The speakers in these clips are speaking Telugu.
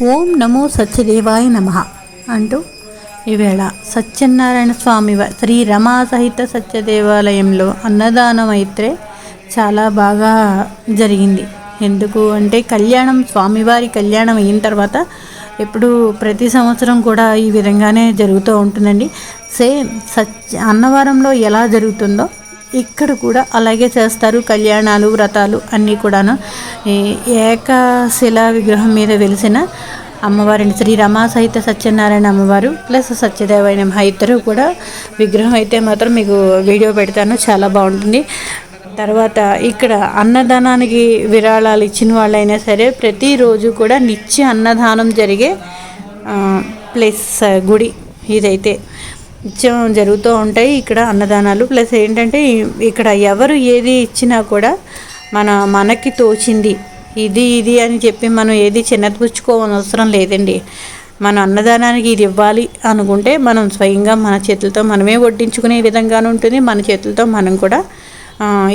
ఓం నమో సత్యదేవాయ నమః అంటూ ఈవేళ సత్యనారాయణ స్వామి శ్రీ రమా సహిత సత్య దేవాలయంలో అన్నదానం అయితే చాలా బాగా జరిగింది. ఎందుకు అంటే కళ్యాణం, స్వామివారి కళ్యాణం అయిన తర్వాత ఎప్పుడు ప్రతి సంవత్సరం కూడా ఈ విధంగానే జరుగుతూ ఉంటుందండి. సేమ్ అన్నవరంలో ఎలా జరుగుతుందో ఇక్కడ కూడా అలాగే చేస్తారు. కళ్యాణాలు, వ్రతాలు అన్నీ కూడాను ఏకశిలా విగ్రహం మీద వెలిసిన అమ్మవారిని శ్రీ రమా సహిత సత్యనారాయణ అమ్మవారు ప్లస్ సత్యదేవాయ నమః ఇద్దరు కూడా విగ్రహం అయితే మాత్రం మీకు వీడియో పెడతాను, చాలా బాగుంటుంది. తర్వాత ఇక్కడ అన్నదానానికి విరాళాలు ఇచ్చిన వాళ్ళైనా సరే ప్రతిరోజు కూడా నిత్య అన్నదానం జరిగే ప్లేస్ గుడి ఇదైతే నిత్యం జరుగుతూ ఉంటాయి. ఇక్కడ అన్నదానాలు ప్లస్ ఏంటంటే ఇక్కడ ఎవరు ఏది ఇచ్చినా కూడా మనకి తోచింది ఇది అని చెప్పి మనం ఏది చిన్నపుచ్చుకోవాల్సిన అవసరం లేదండి. మన అన్నదానానికి ఇది ఇవ్వాలి అనుకుంటే మనం స్వయంగా మన చేతులతో మనమే వడ్డించుకునే విధంగానే ఉంటుంది. మన చేతులతో మనం కూడా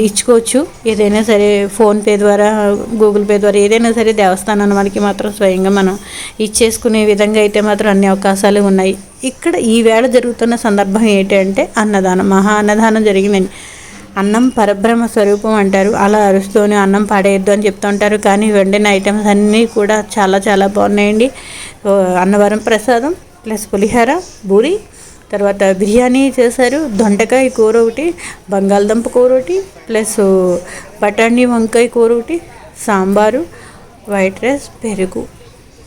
ఇచ్చుకోవచ్చు. ఏదైనా సరే ఫోన్పే ద్వారా, గూగుల్ పే ద్వారా ఏదైనా సరే దేవస్థానాన్ని మనకి మాత్రం స్వయంగా మనం ఇచ్చేసుకునే విధంగా అయితే మాత్రం అన్ని అవకాశాలు ఉన్నాయి. ఇక్కడ ఈవేళ జరుగుతున్న సందర్భం ఏంటంటే అన్నదానం, మహా అన్నదానం జరిగిందండి. అన్నం పరబ్రహ్మ స్వరూపం అంటారు. అలా అరుస్తూనే అన్నం పాడేయద్దు అని చెప్తూ ఉంటారు. కానీ వండిన ఐటమ్స్ అన్నీ కూడా చాలా చాలా బాగున్నాయండి. అన్నవరం ప్రసాదం ప్లస్ పులిహోర, పూరి, తర్వాత బిర్యానీ చేశారు, దొండకాయ కూర ఒకటి, బంగాళదుంప కూర ఒకటి, ప్లస్ బఠానీ వంకాయ కూర ఒకటి, సాంబారు, వైట్ రైస్, పెరుగు,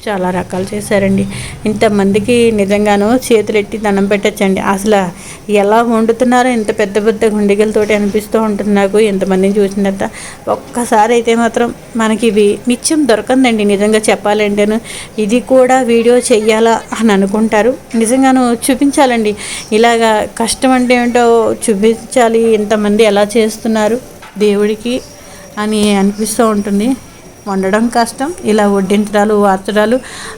చాలా రకాలు చేశారండి. ఇంతమందికి నిజంగానూ చేతులెట్టి దండం పెట్టచ్చండి. అసలు ఎలా వండుతున్నారో ఇంత పెద్ద పెద్ద గుండెగలతోటి అనిపిస్తూ ఉంటుంది నాకు ఎంతమందిని చూసినంత. ఒక్కసారి అయితే మాత్రం మనకి ఇవి నిత్యం దొరకందండి. నిజంగా చెప్పాలంటేను ఇది కూడా వీడియో చెయ్యాలా అని అనుకుంటారు. నిజంగాను చూపించాలండి. ఇలాగా కష్టం అంటే ఏంటో చూపించాలి, ఇంతమంది ఎలా చేస్తున్నారు దేవుడికి అని అనిపిస్తూ ఉంటుంది. వండడం కష్టం, ఇలా వడ్డించడాలు, వార్చడాలు,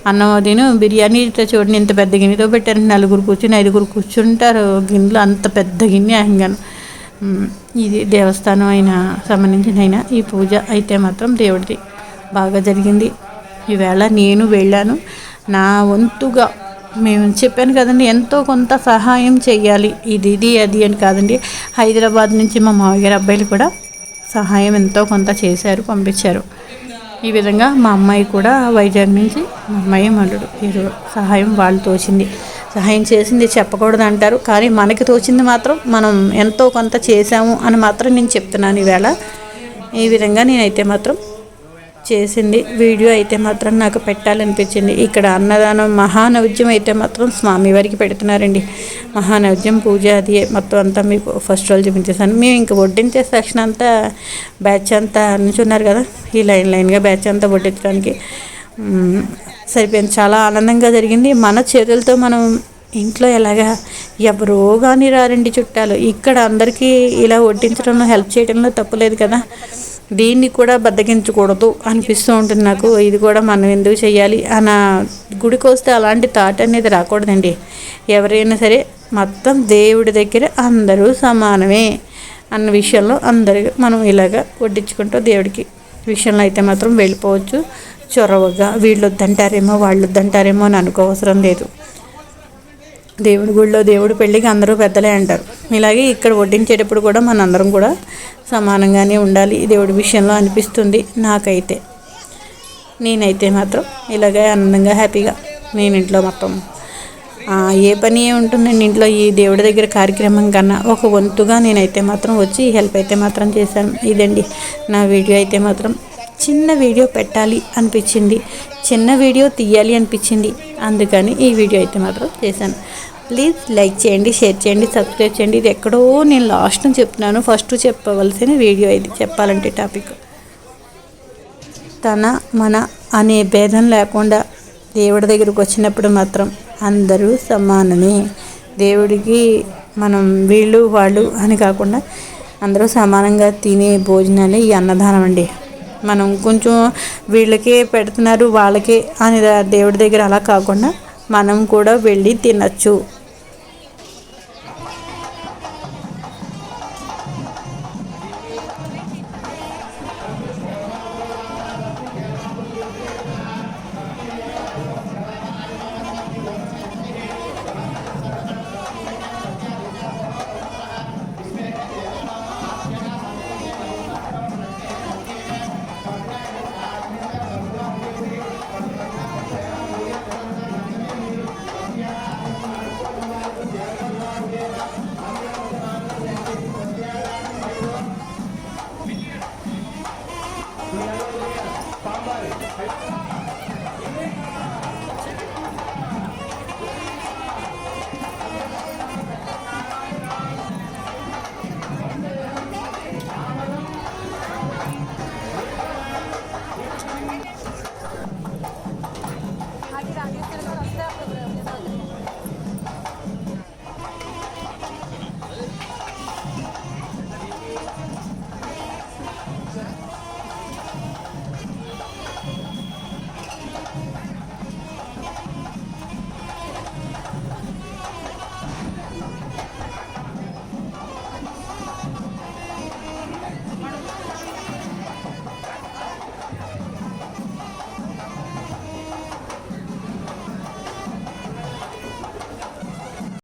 అన్నం అదిను బిర్యానీ చూడండి ఇంత పెద్ద గిన్నెతో పెట్టారు. 4 కూర్చుని 5 కూర్చుంటారు గిన్నెలో, అంత పెద్ద గిన్నె అహంగాను. ఇది దేవస్థానం అయినా సంబంధించిన ఈ పూజ అయితే మాత్రం దేవుడిది బాగా జరిగింది. ఈవేళ నేను వెళ్ళాను. నా వంతుగా మేము చెప్పాను కదండి, ఎంతో కొంత సహాయం చెయ్యాలి, ఇది అది అని కాదండి. హైదరాబాద్ నుంచి మా మామయ్య అబ్బాయిలు కూడా సహాయం ఎంతో కొంత చేశారు, పంపించారు. ఈ విధంగా మా అమ్మాయి కూడా వైజాగ్ నుంచి, మా అమ్మాయి మల్లుడు సహాయం వాళ్ళు తోచింది, సహాయం చేసింది చెప్పకూడదు అంటారు. కానీ మనకి తోచింది మాత్రం మనం ఎంతో కొంత చేశాము అని మాత్రం నేను చెప్తున్నాను ఈవేళ. ఈ విధంగా నేనైతే మాత్రం చేసింది వీడియో అయితే మాత్రం నాకు పెట్టాలనిపించింది. ఇక్కడ అన్నదానం మహానైవేద్యం అయితే మాత్రం స్వామివారికి పెడుతున్నారండి. మహానైవేద్యం పూజ అది మొత్తం అంతా మీకు ఫస్ట్ రోజు చూపించేసాను. మేము ఇంకా వడ్డించే సెక్షన్ అంతా బ్యాచ్ అంతా నుంచున్నారు కదా, ఈ లైన్గా బ్యాచ్ అంతా వడ్డించడానికి సరిపోయింది. చాలా ఆనందంగా జరిగింది. మన చేతులతో మనం ఇంట్లో ఎలాగా ఎవరో కానీ రారండి చుట్టాలు, ఇక్కడ అందరికీ ఇలా వడ్డించడంలో హెల్ప్ చేయడంలో తప్పులేదు కదా. దీన్ని కూడా బద్దకించకూడదు అనిపిస్తూ ఉంటుంది నాకు. ఇది కూడా మనం ఎందుకు చేయాలి అన్న గుడికి వస్తే అలాంటి థాట్ అనేది రాకూడదండి. ఎవరైనా సరే మొత్తం దేవుడి దగ్గర అందరూ సమానమే అన్న విషయంలో అందరూ మనం ఇలాగ వడ్డించుకుంటూ దేవుడికి విషయంలో అయితే మాత్రం వెళ్ళిపోవచ్చు. చొరవగా వీళ్ళు వద్దంటారేమో వాళ్ళు వద్దంటారేమో అని అనుకోవసరం లేదు. దేవుడి గుడిలో దేవుడి పెళ్ళికి అందరూ పెద్దలే అంటారు. ఇలాగే ఇక్కడ వడ్డించేటప్పుడు కూడా మనందరం కూడా సమానంగానే ఉండాలి దేవుడి విషయంలో అనిపిస్తుంది నాకైతే. నేనైతే మాత్రం ఇలాగే ఆనందంగా హ్యాపీగా నేను ఇంట్లో మొత్తం ఏ పని ఉంటుందండి ఇంట్లో ఈ దేవుడి దగ్గర కార్యక్రమం కన్నా ఒక వంతుగా నేనైతే మాత్రం వచ్చి హెల్ప్ అయితే మాత్రం చేశాను. ఇదండి నా వీడియో అయితే మాత్రం చిన్న వీడియో పెట్టాలి అనిపించింది, చిన్న వీడియో తీయాలి అనిపించింది, అందుకని ఈ వీడియో అయితే మాత్రం చేశాను. ప్లీజ్ లైక్ చేయండి, షేర్ చేయండి, సబ్స్క్రైబ్ చేయండి. ఇది ఎక్కడో నేను లాస్ట్ చెప్తున్నాను, ఫస్ట్ చెప్పవలసిన వీడియో ఇది. చెప్పాలంటే టాపిక్ తన మన అనే భేదం లేకుండా దేవుడి దగ్గరకు వచ్చినప్పుడు మాత్రం అందరూ సమానమే. దేవుడికి మనం వీళ్ళు వాళ్ళు అని కాకుండా అందరూ సమానంగా తినే భోజనాలే ఈ అన్నదానం అండి. మనం కొంచెం వీళ్ళకే పెడుతున్నారు వాళ్ళకే అని దేవుడి దగ్గర అలా కాకుండా మనం కూడా వెళ్ళి తినచ్చు.